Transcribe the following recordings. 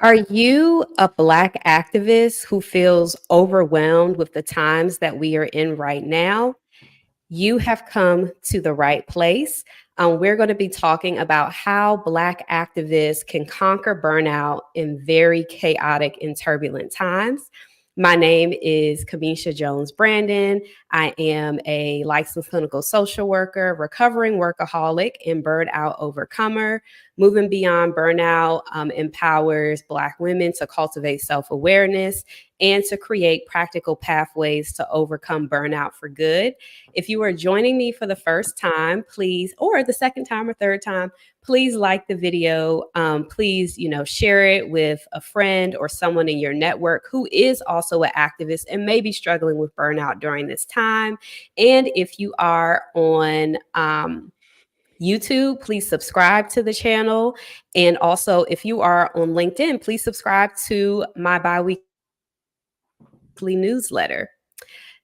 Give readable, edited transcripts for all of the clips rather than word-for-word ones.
Are you a Black activist who feels overwhelmed with the times that we are in right now? You have come to the right place. We're going to be talking about how Black activists can conquer burnout in very chaotic and turbulent times. My name is Camesha Jones Brandon. I am a licensed clinical social worker, recovering workaholic, and burnout overcomer. Moving Beyond Burnout empowers Black women to cultivate self-awareness and to create practical pathways to overcome burnout for good. If you are joining me for the first time, please, or the second time or third time, please like the video. Please, share it with a friend or someone in your network who is also an activist and may be struggling with burnout during this time. And if you are on YouTube, please subscribe to the channel. And also, if you are on LinkedIn, please subscribe to my bi-weekly newsletter.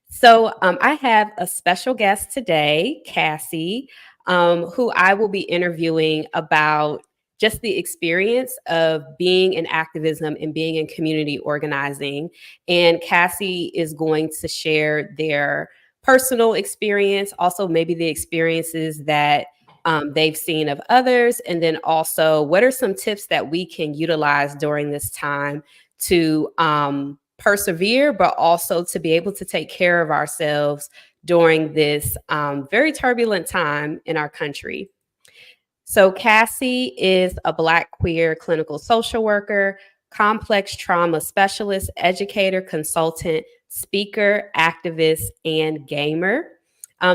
So I have a special guest today, Cassie, who I will be interviewing about just the experience of being in activism and being in community organizing. And Cassie is going to share their personal experience, also maybe the experiences that they've seen of others, and then also what are some tips that we can utilize during this time to persevere, but also to be able to take care of ourselves during this very turbulent time in our country. So Cassie is a Black queer clinical social worker, complex trauma specialist, educator, consultant, speaker, activist, and gamer.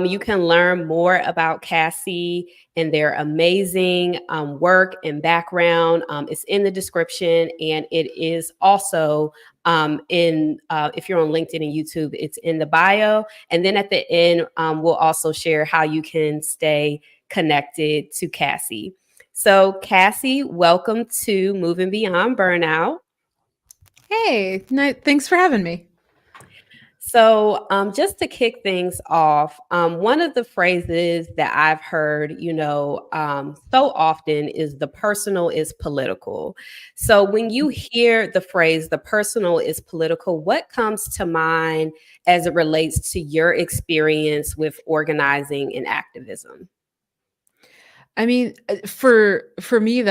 You can learn more about Cassie and their amazing work and background. It's in the description, and it is also if you're on LinkedIn and YouTube, it's in the bio. And then at the end, we'll also share how you can stay connected to Cassie. So Cassie, welcome to Moving Beyond Burnout. Hey, thanks for having me. So just to kick things off, one of the phrases that I've heard, so often is the personal is political. So when you hear the phrase, the personal is political, what comes to mind as it relates to your experience with organizing and activism? I mean, for me,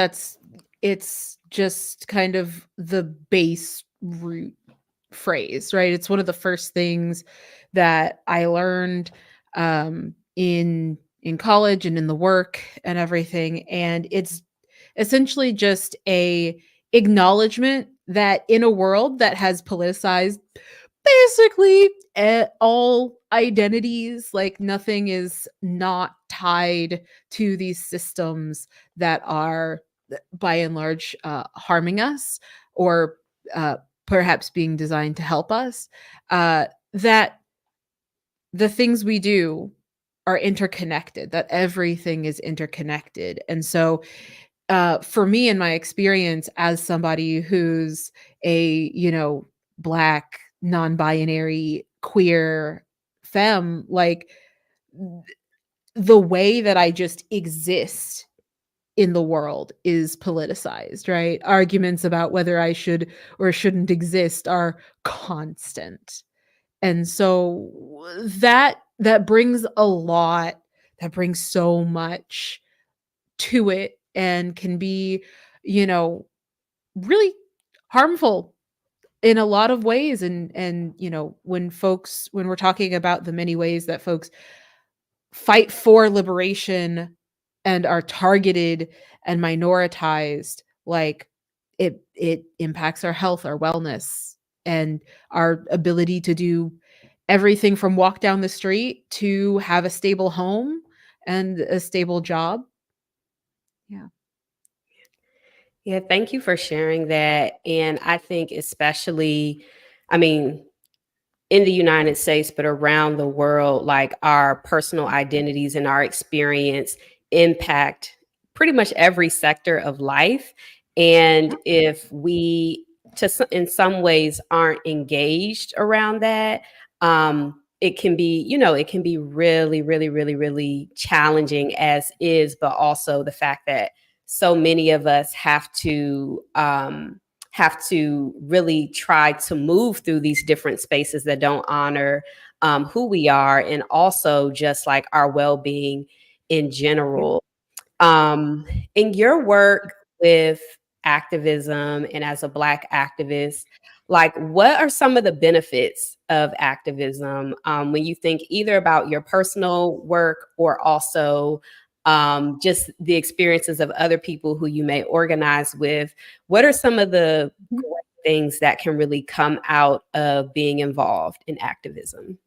it's just kind of the base root phrase, right? It's one of the first things that I learned in college and in the work and everything, and it's essentially just a acknowledgement that in a world that has politicized basically all identities, like nothing is not tied to these systems that are by and large harming us or perhaps being designed to help us, that the things we do are interconnected, that everything is interconnected. And so for me, in my experience as somebody who's a, Black, non-binary, queer femme, like the way that I just exist in the world is politicized, right? Arguments about whether I should or shouldn't exist are constant. And so that brings a lot, that brings so much to it and can be, really harmful in a lot of ways. And when we're talking about the many ways that folks fight for liberation and are targeted and minoritized, like it impacts our health, our wellness, and our ability to do everything from walk down the street to have a stable home and a stable job. Yeah. Yeah, thank you for sharing that. And I think especially, I mean, in the United States, but around the world, like our personal identities and our experience impact pretty much every sector of life. And if we, in some ways, aren't engaged around that, it can be, it can be really, really, really, really challenging as is, but also the fact that so many of us have to really try to move through these different spaces that don't honor who we are, and also just like our well-being in general. Um, in your work with activism and as a Black activist, like what are some of the benefits of activism when you think either about your personal work or also just the experiences of other people who you may organize with? What are some of the great things that can really come out of being involved in activism?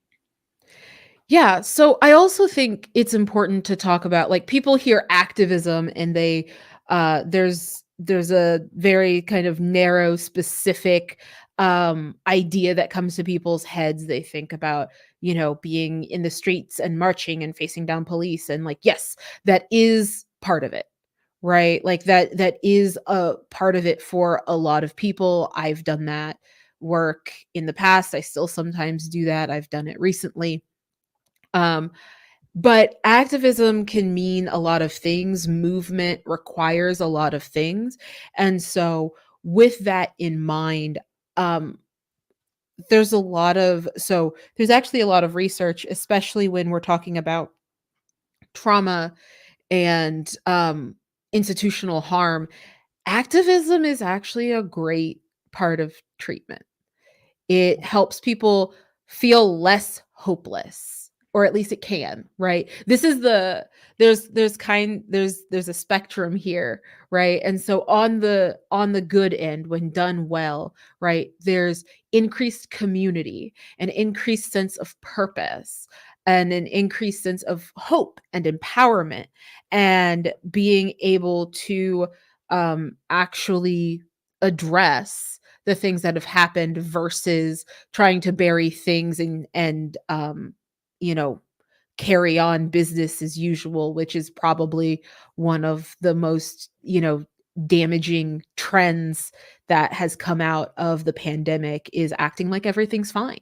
Yeah, so I also think it's important to talk about, like, people hear activism and there's a very kind of narrow specific idea that comes to people's heads. They think about, being in the streets and marching and facing down police, and like, yes, that is part of it. Right? Like that is a part of it for a lot of people. I've done that work in the past. I still sometimes do that. I've done it recently. Um, but activism can mean a lot of things. Movement requires a lot of things. And so, with that in mind, um, there's actually a lot of research, especially when we're talking about trauma and institutional harm. Activism is actually a great part of treatment. It helps people feel less hopeless, or at least it can, right? This is the there's a spectrum here, right? And so on the good end, when done well, right, there's increased community, an increased sense of purpose, and an increased sense of hope and empowerment, and being able to actually address the things that have happened versus trying to bury things and you know carry on business as usual, which is probably one of the most damaging trends that has come out of the pandemic, is acting like everything's fine.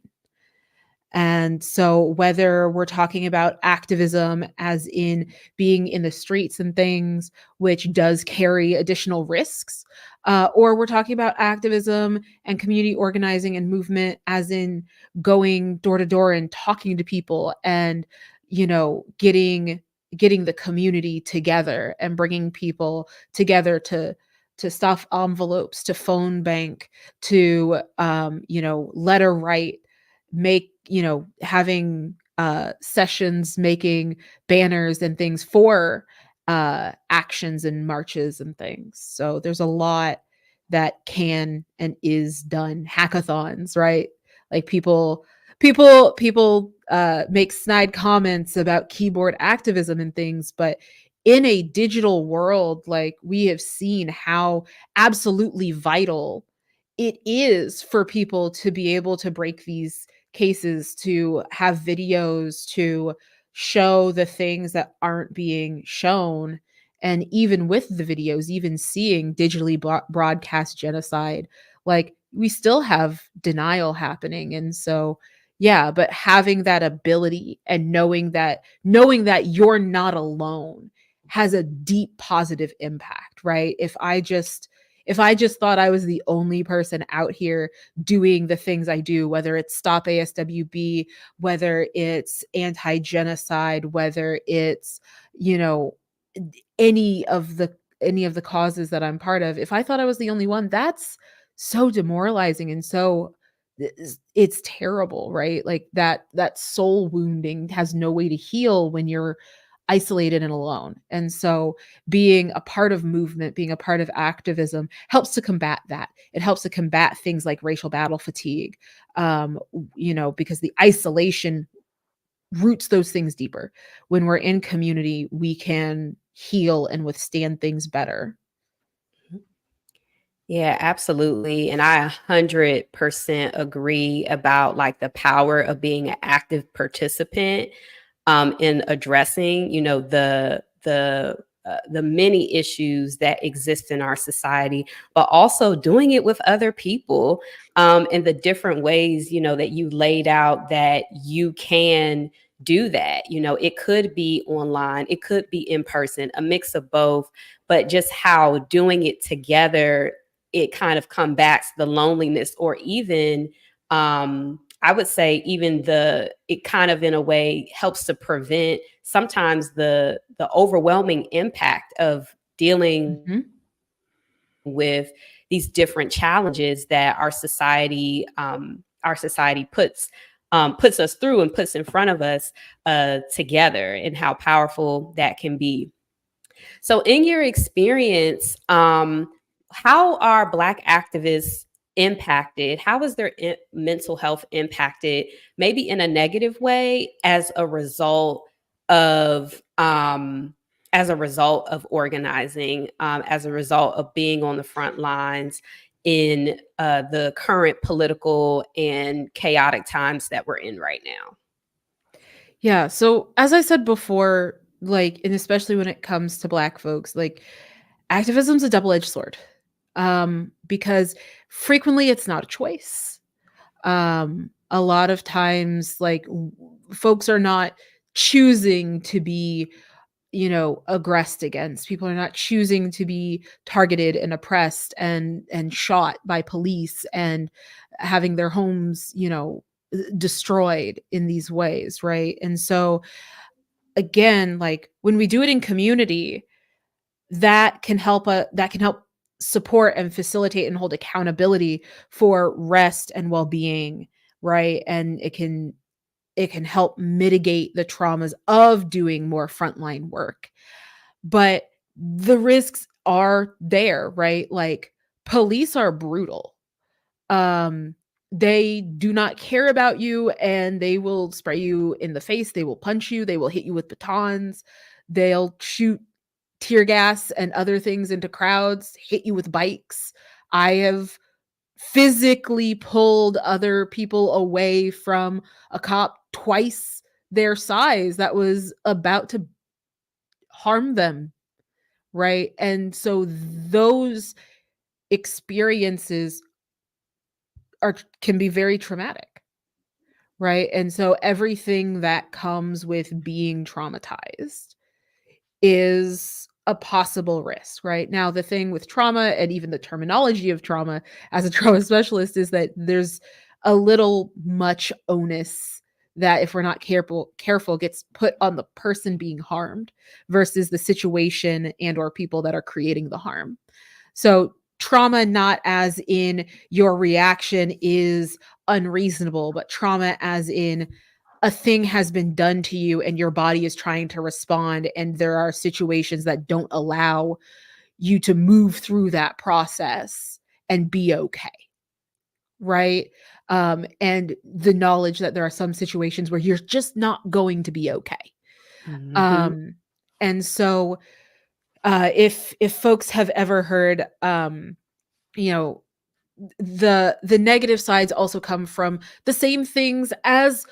And so, whether we're talking about activism as in being in the streets and things, which does carry additional risks, or we're talking about activism and community organizing and movement as in going door to door and talking to people and, getting the community together and bringing people together to stuff envelopes, to phone bank, to letter write, make having sessions, making banners and things for actions and marches and things. So there's a lot that can and is done. Hackathons, right? Like people make snide comments about keyboard activism and things, but in a digital world, like, we have seen how absolutely vital it is for people to be able to break these cases, to have videos, to show the things that aren't being shown. And even with the videos, even seeing digitally broadcast genocide, like, we still have denial happening. And so, yeah, but having that ability and knowing that you're not alone has a deep positive impact, right? If I just thought I was the only person out here doing the things I do, whether it's Stop ASWB, whether it's anti-genocide, whether it's, you know, any of the causes that I'm part of, if I thought I was the only one, that's so demoralizing and so it's terrible, right? Like, that soul wounding has no way to heal when you're isolated and alone. And so, being a part of movement, being a part of activism helps to combat that. It helps to combat things like racial battle fatigue, because the isolation roots those things deeper. When we're in community, we can heal and withstand things better. Yeah, absolutely. And I 100% agree about like the power of being an active participant in addressing, you know, the many issues that exist in our society, but also doing it with other people, and the different ways, you know, that you laid out that you can do that. You know, it could be online, it could be in person, a mix of both, but just how doing it together, it kind of combats the loneliness, or even I would say even it kind of in a way helps to prevent sometimes the overwhelming impact of dealing Mhm. with these different challenges that our society puts us through and puts in front of us together, and how powerful that can be. So, in your experience, how are Black activists impacted? How is their mental health impacted, maybe in a negative way, of as a result of organizing, as a result of being on the front lines in the current political and chaotic times that we're in right now? Yeah, so as I said before, like, and especially when it comes to Black folks, like, activism's a double-edged sword, because frequently it's not a choice. A lot of times, like, folks are not choosing to be, aggressed against. People are not choosing to be targeted and oppressed and shot by police and having their homes, destroyed in these ways, right? And so again, like, when we do it in community, that can help support and facilitate and hold accountability for rest and well-being, right? And it can help mitigate the traumas of doing more frontline work. But the risks are there, right? Like, police are brutal. Um, they do not care about you, and they will spray you in the face, they will punch you, they will hit you with batons, they'll shoot tear gas and other things into crowds, hit you with bikes. I have physically pulled other people away from a cop twice their size that was about to harm them, right? And so those experiences are can be very traumatic, right? And so everything that comes with being traumatized is a possible risk, right? Now, the thing with trauma and even the terminology of trauma as a trauma specialist is that there's a little much onus that, if we're not careful, gets put on the person being harmed versus the situation and or people that are creating the harm. So trauma, not as in your reaction is unreasonable, but trauma as in a thing has been done to you and your body is trying to respond, and there are situations that don't allow you to move through that process and be okay, right? And the knowledge that there are some situations where you're just not going to be okay. Mhm. um and so if folks have ever heard, you know the negative sides also come from the same things as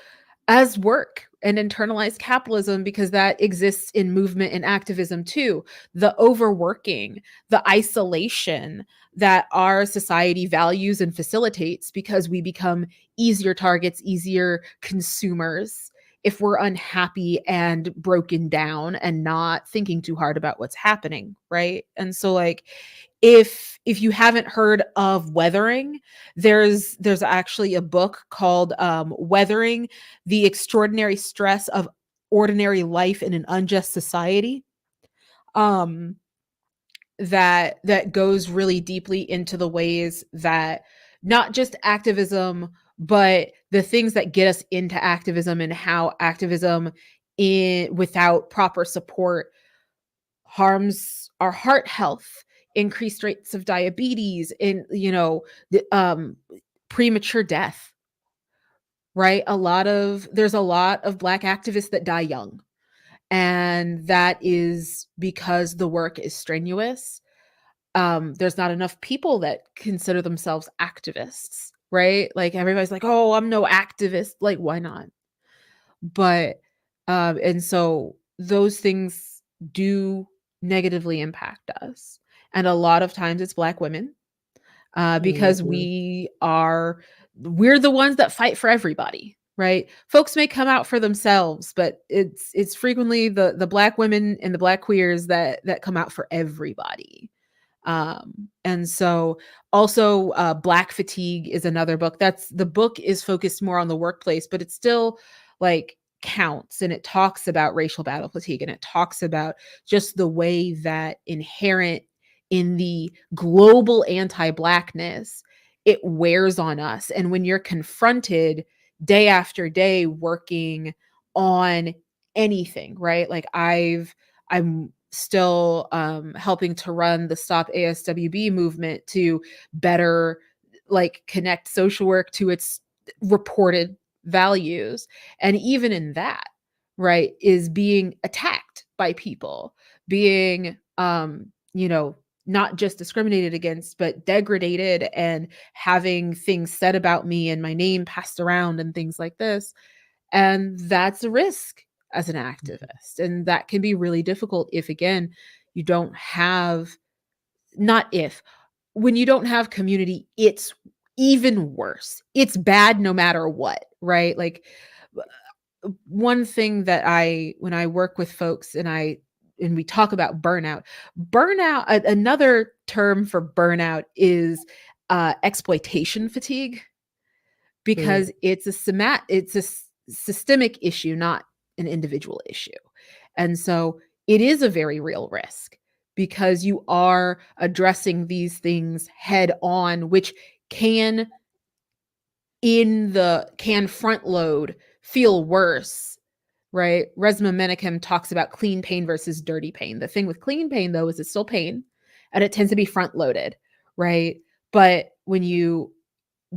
work and internalized capitalism, because that exists in movement and activism too. The overworking, the isolation that our society values and facilitates, because we become easier targets, easier consumers if we're unhappy and broken down and not thinking too hard about what's happening, right? And so, like, if you haven't heard of Weathering, there's actually a book called Weathering: The Extraordinary Stress of Ordinary Life in an Unjust Society. Um that goes really deeply into the ways that not just activism, but the things that get us into activism, and how activism in without proper support harms our heart health, increased rates of diabetes, in premature death, right? There's a lot of Black activists that die young, and that is because the work is strenuous. there's not enough people that consider themselves activists, right? Like everybody's like, oh, I'm no activist. Like, why not? But and so those things do negatively impact us. And a lot of times it's Black women, because Mhm. we're the ones that fight for everybody, right? Folks may come out for themselves, but it's frequently the Black women and the Black queers that come out for everybody. And so also Black Fatigue is another book. The book is focused more on the workplace, but it's still like counts, and it talks about racial battle fatigue, and it talks about just the way that inherent in the global anti-Blackness, it wears on us. And when you're confronted day after day working on anything, right? Like I'm still helping to run the Stop ASWB movement to better like connect social work to its reported values. And even in that, right, is being attacked by people, being not just discriminated against, but degraded, and having things said about me and my name passed around and things like this. And that's a risk as an activist. And that can be really difficult if, again, you don't have, not if, when you don't have community, it's even worse. It's bad no matter what, right? Like one thing that when I work with folks and we talk about burnout, another term for burnout is exploitation fatigue, Mm. because it's a systemic issue, not an individual issue. And so it is a very real risk, because you are addressing these things head on, which can can front load feel worse, right? Resma Menakem talks about clean pain versus dirty pain. The thing with clean pain, though, is it's still pain, and it tends to be front loaded, right? But when you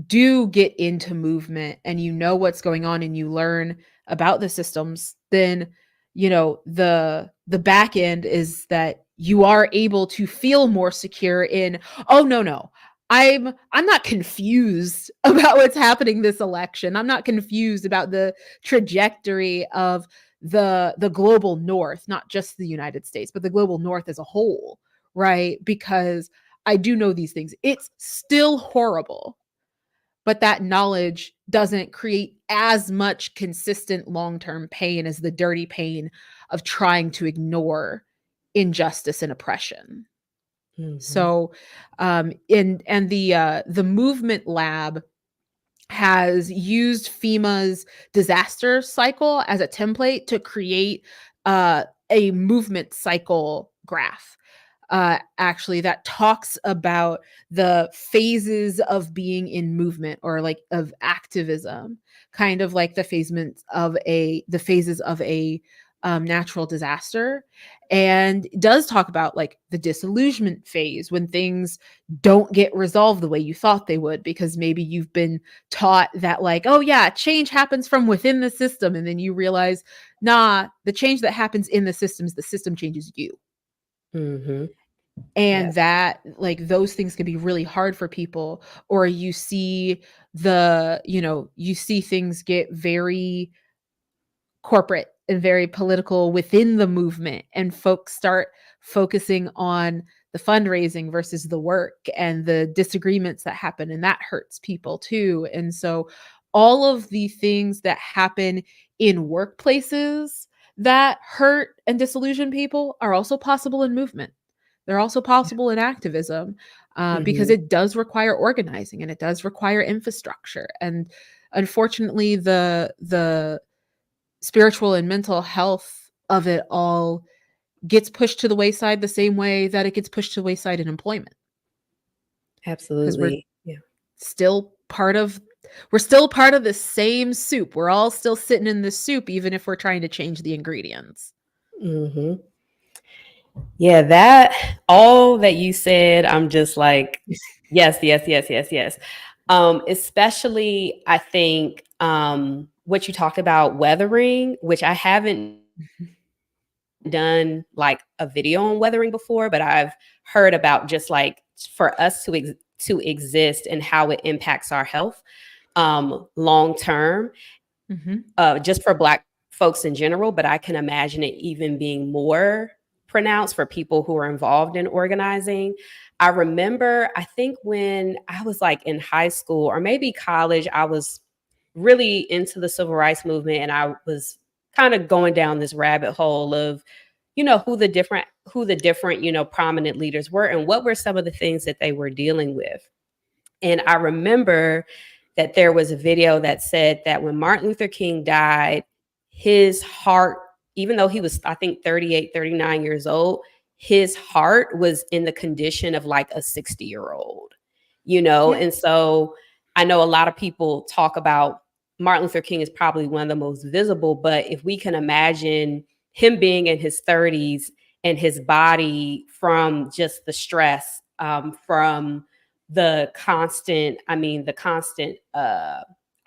do get into movement and you know what's going on and you learn about the systems, then the back end is that you are able to feel more secure in, oh no, I'm not confused about what's happening this election. I'm not confused about the trajectory of the global north, not just the United States, but the global north as a whole, right? Because I do know these things. It's still horrible, but that knowledge doesn't create as much consistent long-term pain as the dirty pain of trying to ignore injustice and oppression. Mhm. So the movement lab has used FEMA's disaster cycle as a template to create a movement cycle graph, actually, that talks about the phases of being in movement, or like of activism, kind of like the phases of a natural disaster, and does talk about like the disillusionment phase, when things don't get resolved the way you thought they would, because maybe you've been taught that, like, oh yeah, change happens from within the system, and then you realize, nah, the change that happens in the system changes you. Mhm. Yeah. And that, like, those things can be really hard for people. Or you see you see things get very corporate and very political within the movement, and folks start focusing on the fundraising versus the work and the disagreements that happen, and that hurts people too. And so all of the things that happen in workplaces that hurt and disillusion people are also possible in movement. They're also possible in activism, because Mhm. it does require organizing, and it does require infrastructure. And unfortunately, the spiritual and mental health of it all gets pushed to the wayside the same way that it gets pushed to the wayside in employment, because Absolutely. Yeah. still part of we're still part of the same soup. We're all still sitting in the soup, even if we're trying to change the ingredients. Mhm. Yeah, that all that you said, I'm just like, yes, yes, yes, yes, yes. Especially, I think what you talked about weathering, which I haven't done like a video on weathering before, but I've heard about just like for us to exist and how it impacts our health long term, Mhm. just for Black folks in general. But I can imagine it even being more pronounced for people who are involved in organizing. I remember, I think when I was like in high school or maybe college, I was really into the civil rights movement, and I was kind of going down this rabbit hole of, who the different, prominent leaders were and what were some of the things that they were dealing with. And I remember that there was a video that said that when Martin Luther King died, his heart, even though he was, I think, 38, 39 years old, his heart was in the condition of like a 60-year-old, Yeah. And so I know a lot of people talk about Martin Luther King is probably one of the most visible, but if we can imagine him being in his 30s and his body from just the stress, from the constant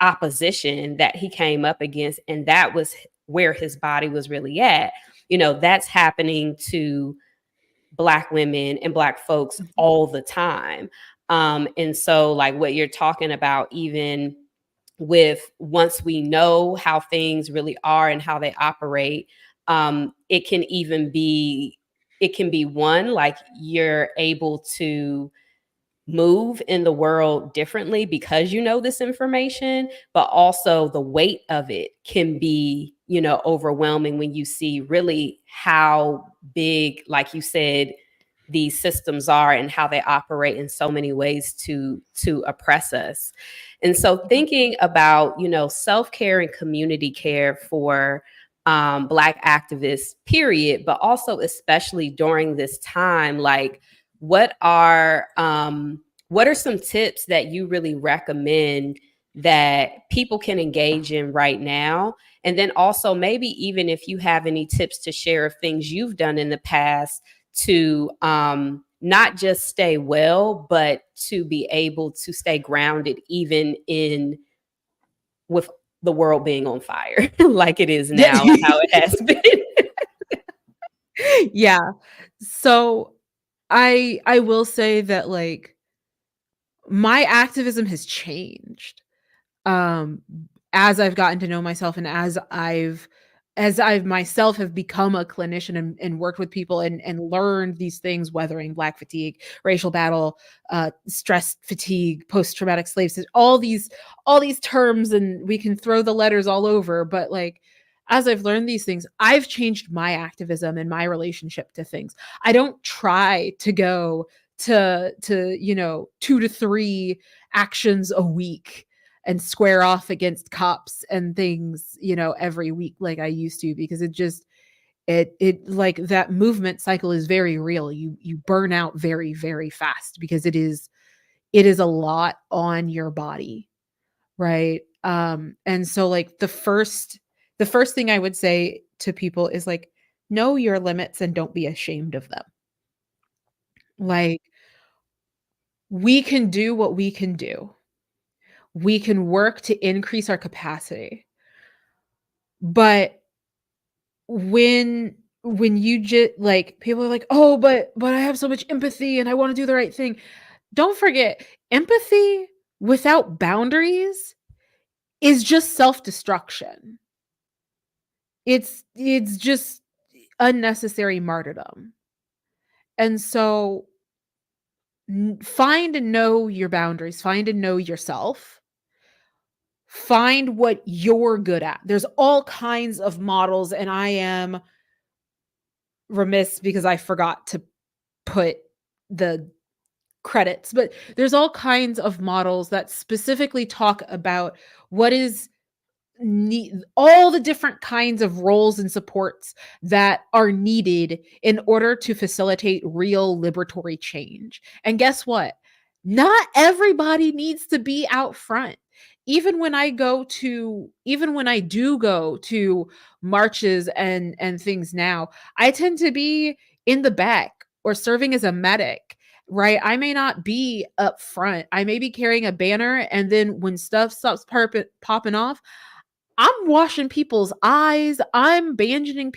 opposition that he came up against, and that was where his body was really at. That's happening to Black women and Black folks Mhm. all the time. And so like what you're talking about, even with once we know how things really are and how they operate, it can be one, like you're able to move in the world differently because you know this information, but also the weight of it can be, overwhelming when you see really how big, like you said, these systems are and how they operate in so many ways to oppress us. And so Yeah. thinking about, self-care and community care for Black activists, period, but also especially during this time, like what are some tips that you really recommend that people can engage in right now? And then also maybe even if you have any tips to share of things you've done in the past to not just stay well, but to be able to stay grounded even in with the world being on fire like it is now and how it has been. Yeah. So I will say that, like, my activism has changed, um, as I've gotten to know myself and as I've myself have become a clinician and worked with people and learned these things, weathering Black fatigue, racial battle, stress fatigue, post-traumatic slave sy all these terms, and we can throw the letters all over, but, like, as I've learned these things, I've changed my activism and my relationship to things. I don't try to go to, 2 to 3 actions a week and square off against cops and things, every week like I used to, because it just it like that movement cycle is very real. You burn out very, very fast because it is a lot on your body, right? And so, like, the first thing I would say to people is, like, know your limits and don't be ashamed of them. Like, we can do what we can do. We can work to increase our capacity. But when you just, like, people are like, "Oh, but I have so much empathy and I wanna do the right thing." Don't forget, empathy without boundaries is just self-destruction. It's just unnecessary martyrdom. And so, find and know your boundaries, find and know yourself. Find what you're good at. There's all kinds of models, and I am remiss because I forgot to put the credits, but there's all kinds of models that specifically talk about what is all the different kinds of roles and supports that are needed in order to facilitate real liberatory change. And guess what? Not everybody needs to be out front. Even when I do go to marches and things now, I tend to be in the back or serving as a medic, right? I may not be up front. I may be carrying a banner, and then when stuff stops popping off, I'm washing people's eyes. I'm bandaging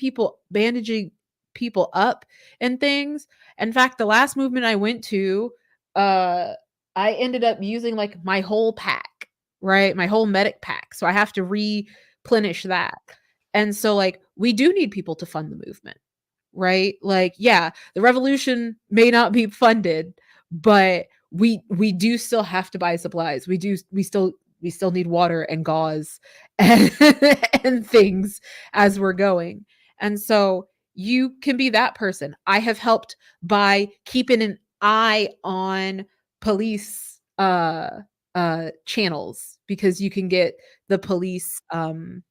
people up and things. In fact, the last movement I went to, I ended up using like my whole pack, right? My whole medic pack. So I have to replenish that. And so like we do need people to fund the movement, right? Like, yeah, the revolution may not be funded, but we do still have to buy supplies. We still need water and gauze and, and things as we're going. And so you can be that person. I have helped by keeping an eye on police channels, because you can get the police Where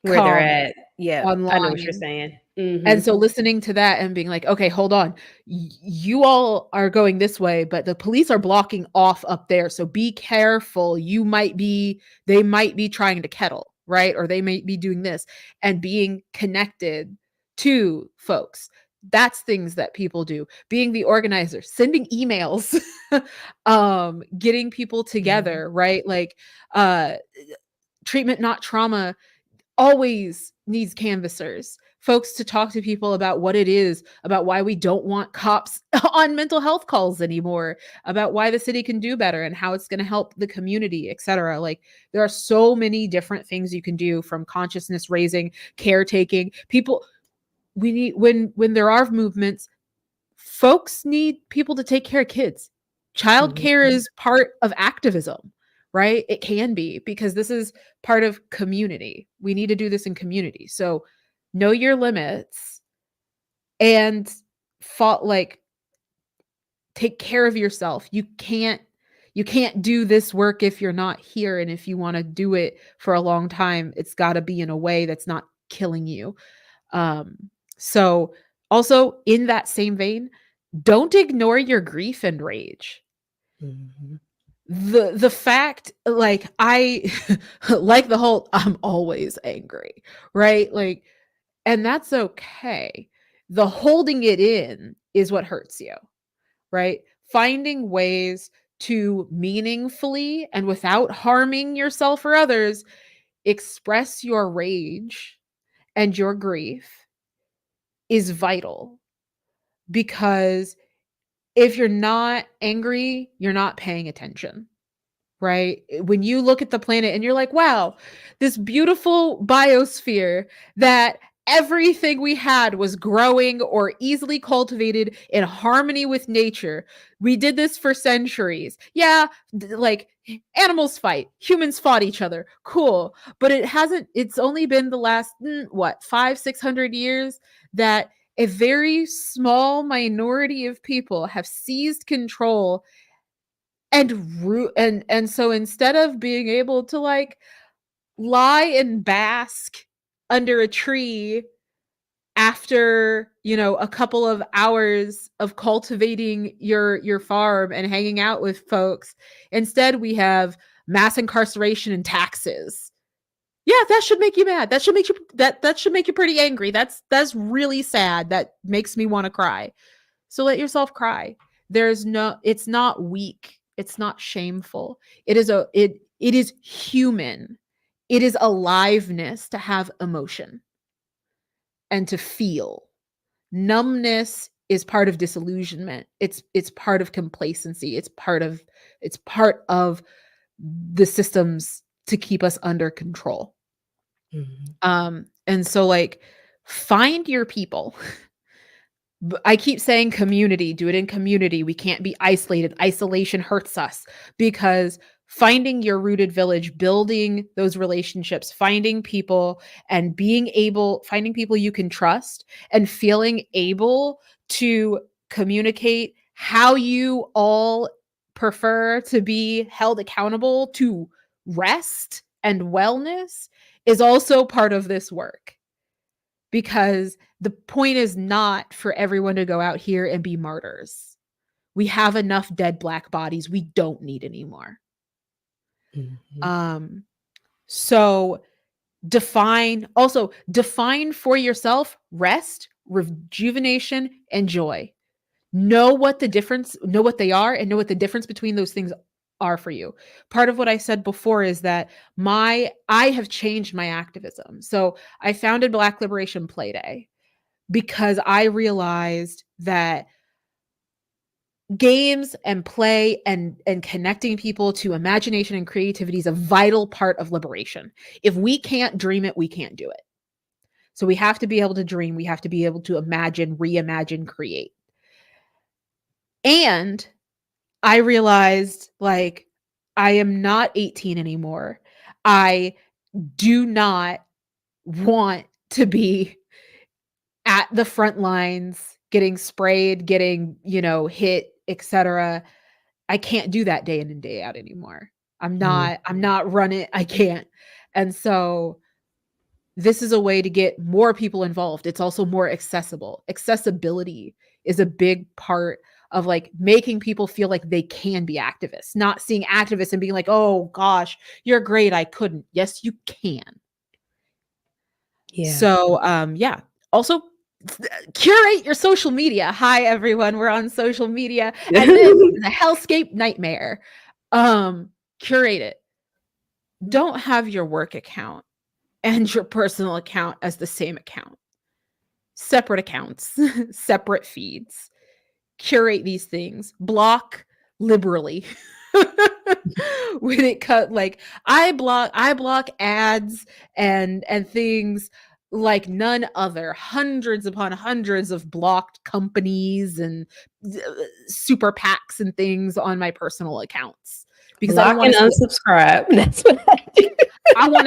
they're com at. Yeah, I know what you're online. saying. And so listening to that and being like, okay, hold on. You all are going this way, but the police are blocking off up there. So be careful. They might be trying to kettle, right? Or they might be doing this, and being connected to folks. That's things that people do. Being the organizer, sending emails, getting people Mhm. together, right? Like, uh, treatment, not trauma always needs canvassers, folks to talk to people about what it is, about why we don't want cops on mental health calls anymore, about why the city can do better and how it's going to help the community, etc. Like there are so many different things you can do, from consciousness raising, caretaking. People, we need, when there are movements, folks need people to take care of kids. Childcare Mhm. is part of activism, right? It can be, because this is part of community. We need to do this in community. So know your limits and fought, like, take care of yourself. You can't do this work if you're not here. And if you want to do it for a long time, it's got to be in a way that's not killing you. Um, so also in that same vein, don't ignore your grief and rage. Mhm. The fact, like, I like the whole I'm always angry, right? Like, and that's okay. The holding it in is what hurts you, right? Finding ways to meaningfully and without harming yourself or others express your rage and your grief is vital, because if you're not angry, you're not paying attention, right? When you look at the planet and you're like, wow, this beautiful biosphere that everything we had was growing or easily cultivated in harmony with nature. We did this for centuries. Yeah, like animals fight, humans fought each other. Cool. But it's only been the last, what, 500-600 years that a very small minority of people have seized control and so instead of being able to like lie and bask under a tree after, a couple of hours of cultivating your farm and hanging out with folks, instead we have mass incarceration and taxes. Yeah, that should make you mad. That should make you pretty angry. That's really sad. That makes me want to cry. So let yourself cry. It's not weak. It's not shameful. It is human. It is aliveness to have emotion and to feel. Numbness is part of disillusionment. It's part of complacency. It's part of the systems to keep us under control. Mhm. And so like find your people. I keep saying community, do it in community. We can't be isolated. Isolation hurts us, because finding your rooted village, building those relationships, finding people and finding people you can trust and feeling able to communicate how you all prefer to be held accountable to rest and wellness is also part of this work, because the point is not for everyone to go out here and be martyrs. We have enough dead Black bodies. We don't need any more. Mhm. Um, so define for yourself rest, rejuvenation, and joy. Know what they are, and know what the difference between those things are for you. Part of what I said before is that I have changed my activism. So I founded Black Liberation Play Day because I realized that games and play and connecting people to imagination and creativity is a vital part of liberation. If we can't dream it, we can't do it. So we have to be able to dream, we have to be able to imagine, reimagine, create. And I realized, like, I am not 18 anymore. I do not want to be at the front lines getting sprayed, getting, hit, etc. I can't do that day in and day out anymore. I'm not running, I can't. And so this is a way to get more people involved. It's also more accessible. Accessibility is a big part of like making people feel like they can be activists, not seeing activists and being like, "Oh gosh, you're great, I couldn't." Yes, you can. Yeah. So, yeah. Also, curate your social media. Hi, everyone. We're on social media, and this is a hellscape nightmare. Curate it. Don't have your work account and your personal account as the same account. Separate accounts, separate feeds. Curate these things. Block liberally. When it cut, like, I block ads and things like none other. Hundreds upon hundreds of blocked companies and super PACs and things on my personal accounts because I don't Block want and to see it. unsubscribe. That's what I do. I want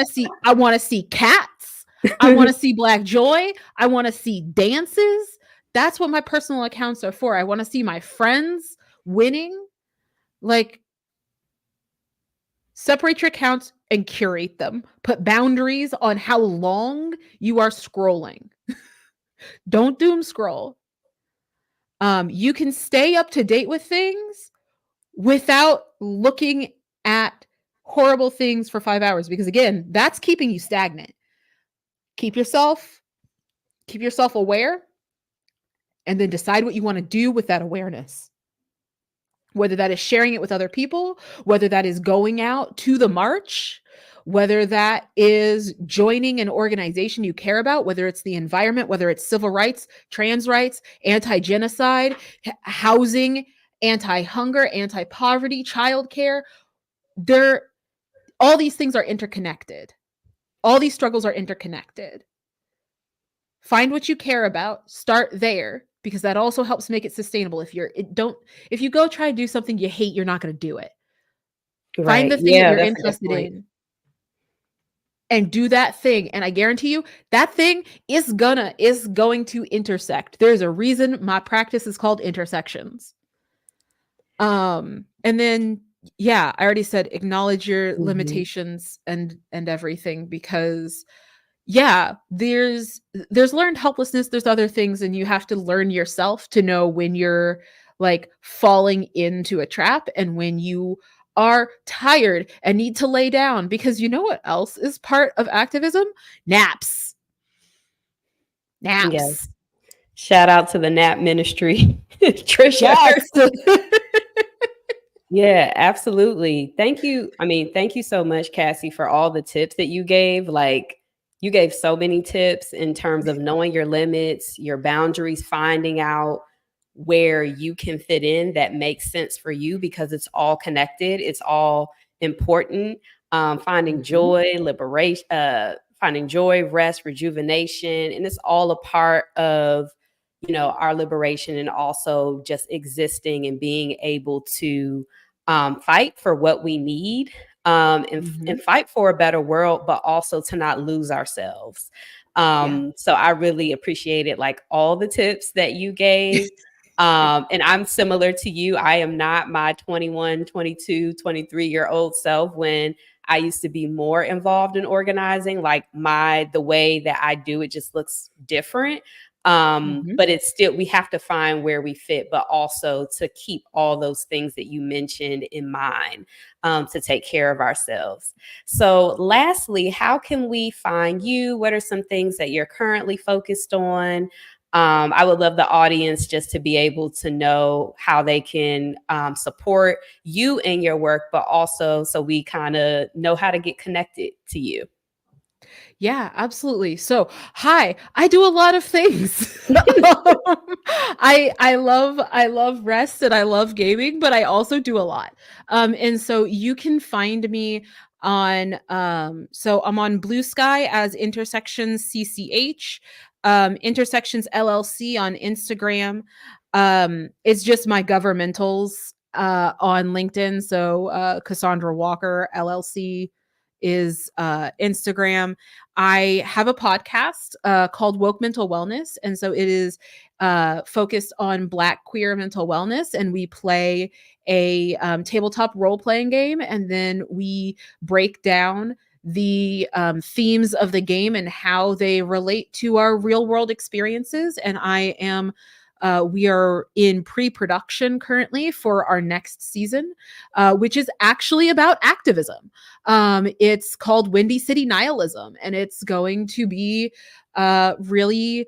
to see cats. I want to see black joy. I want to see dances. That's what my personal accounts are for. I want to see my friends winning. Like, separate your accounts and curate them. Put boundaries on how long you are scrolling. Don't doom scroll. You can stay up to date with things without looking at horrible things for 5 hours because again, that's keeping you stagnant. Keep yourself aware and then decide what you want to do with that awareness. Whether that is sharing it with other people, whether that is going out to the march, whether that is joining an organization you care about, whether it's the environment, whether it's civil rights, trans rights, anti-genocide, housing, anti-hunger, anti-poverty, childcare. All these things are interconnected. All these struggles are interconnected. Find what you care about, start there, because that also helps make it sustainable. If you go try to do something you hate, you're not going to do it. Right. Find the thing that Yeah, you're that's a good interested point. in and do that thing. And I guarantee you that thing is going to intersect. There's a reason my practice is called Intersections. And then, yeah, I already said acknowledge your limitations and everything because yeah, there's learned helplessness, there's other things, and you have to learn yourself to know when you're like falling into a trap and when you are tired and need to lay down because you know what else is part of activism? Naps. Yes. Naps. Shout out to the nap ministry, Trisha. Yes. Yeah, absolutely. Thank you. I mean, thank you so much, Cassie, for all the tips that you gave. Like, you gave so many tips in terms of knowing your limits, your boundaries, finding out where you can fit in that makes sense for you because it's all connected, it's all important. Finding joy, liberation, finding joy, rest, rejuvenation, and it's all a part of our liberation and also just existing and being able to fight for what we need and fight for a better world, but also to not lose ourselves. So I really appreciated like all the tips that you gave. And I'm similar to you. I am not my 21, 22, 23-year-old self when I used to be more involved in organizing. Like the way that I do it just looks different. But it's still, we have to find where we fit, but also to keep all those things that you mentioned in mind, to take care of ourselves. So lastly, how can we find you? What are some things that you're currently focused on? I would love the audience just to be able to know how they can support you in your work, but also so we kind of know how to get connected to you. Yeah, absolutely. So, hi, I do a lot of things. I love rest and I love gaming, but I also do a lot. And so you can find me on so I'm on Blue Sky as Intersections CCH, Intersections LLC on Instagram. It's just my governmentals on LinkedIn. So Cassandra Walker LLC is Instagram. I have a podcast called Woke Mental Wellness. And so it is focused on Black queer mental wellness. And we play a tabletop role playing game. And then we break down the themes of the game and how they relate to our real world experiences. And we are in pre-production currently for our next season, which is actually about activism. It's called Windy City Nihilism, and it's going to be really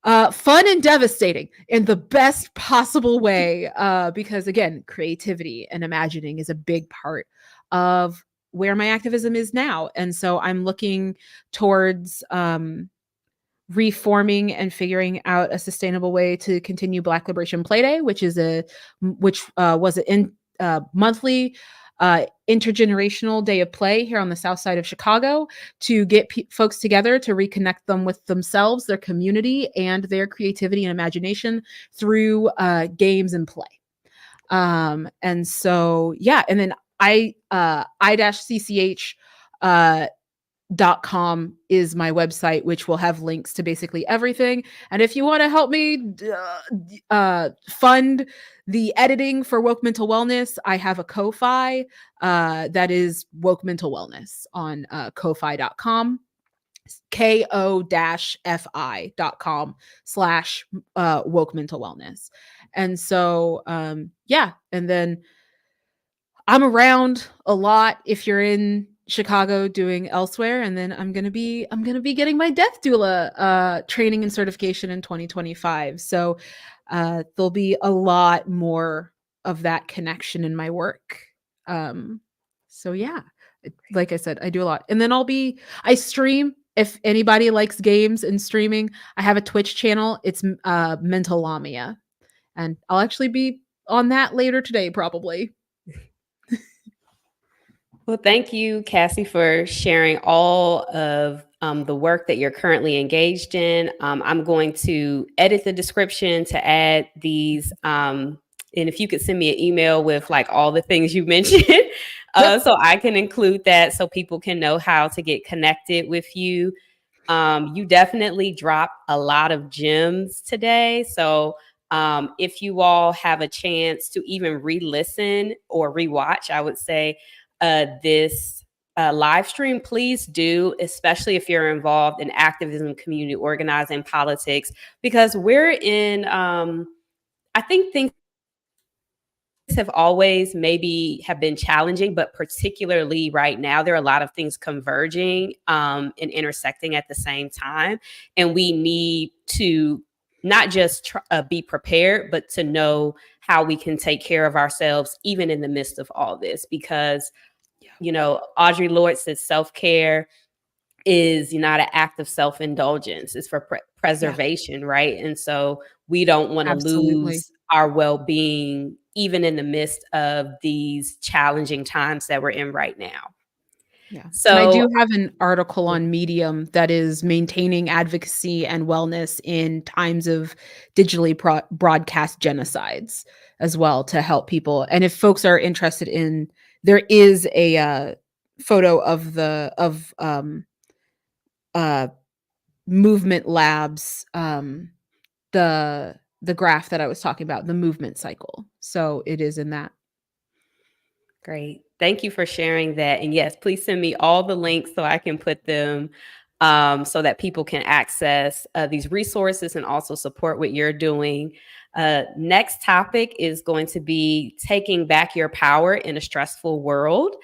fun and devastating in the best possible way. Because again, creativity and imagining is a big part of where my activism is now. And so I'm looking towards reforming and figuring out a sustainable way to continue Black Liberation Play Day, which was an monthly intergenerational day of play here on the south side of Chicago to get folks together to reconnect them with themselves, their community, and their creativity and imagination through games and play. And so, yeah, and then I-CCH .com is my website, which will have links to basically everything. And if you want to help me fund the editing for Woke Mental Wellness, I have a Ko-Fi that is Woke Mental Wellness on ko-fi.com, ko-fi.com/woke mental wellness. And so, yeah. And then I'm around a lot if you're in Chicago doing elsewhere, and then I'm gonna be getting my death doula training and certification in 2025. So there'll be a lot more of that connection in my work. So yeah, like I said, I do a lot, and then I stream. If anybody likes games and streaming, I have a Twitch channel. It's Mental Lamia, and I'll actually be on that later today, probably. Well, thank you, Cassie, for sharing all of the work that you're currently engaged in. I'm going to edit the description to add these. And if you could send me an email with like all the things you mentioned, so I can include that so people can know how to get connected with you. You definitely dropped a lot of gems today. So if you all have a chance to even re-listen or rewatch, I would say this live stream, please do, especially if you're involved in activism, community organizing, politics, because we're in, I think things have always maybe have been challenging, but particularly right now, there are a lot of things converging and intersecting at the same time. And we need to not just be prepared, but to know how we can take care of ourselves, even in the midst of all this, because you know, Audre Lorde says self-care is not an act of self-indulgence. It's for preservation, right? And so we don't want to lose our well-being, even in the midst of these challenging times that we're in right now. Yeah. So and I do have an article on Medium that is maintaining advocacy and wellness in times of digitally broadcast genocides as well to help people. And if folks are interested in, there is a photo of Movement Labs, the graph that I was talking about, the movement cycle. So it is in that. Great. Thank you for sharing that. And yes, please send me all the links so I can put them so that people can access these resources and also support what you're doing. Next topic is going to be taking back your power in a stressful world.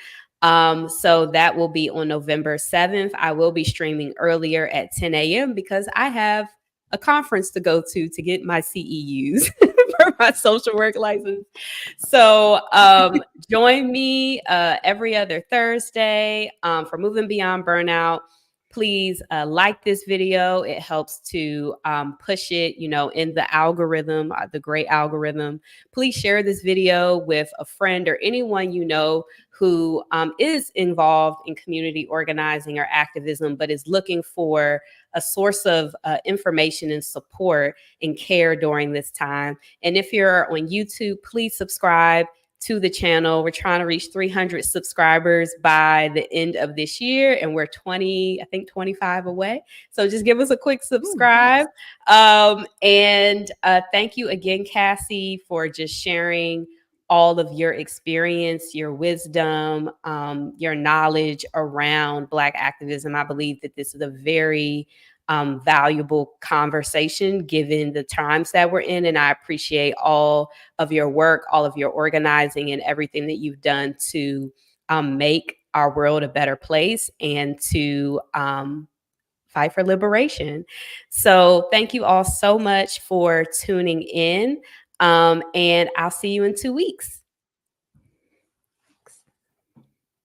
So that will be on November 7th. I will be streaming earlier at 10 a.m. because I have a conference to go to get my CEUs for my social work license. So join me every other Thursday for Moving Beyond Burnout. please like this video. It helps to push it, in the algorithm, the great algorithm. Please share this video with a friend or anyone you know who is involved in community organizing or activism, but is looking for a source of information and support and care during this time. And if you're on YouTube, please subscribe to the channel. We're trying to reach 300 subscribers by the end of this year, and we're 25 away. So just give us a quick subscribe. And thank you again, Cassie, for just sharing all of your experience, your wisdom, your knowledge around Black activism. I believe that this is a very valuable conversation given the times that we're in. And I appreciate all of your work, all of your organizing, and everything that you've done to make our world a better place and to fight for liberation. So thank you all so much for tuning in. And I'll see you in 2 weeks.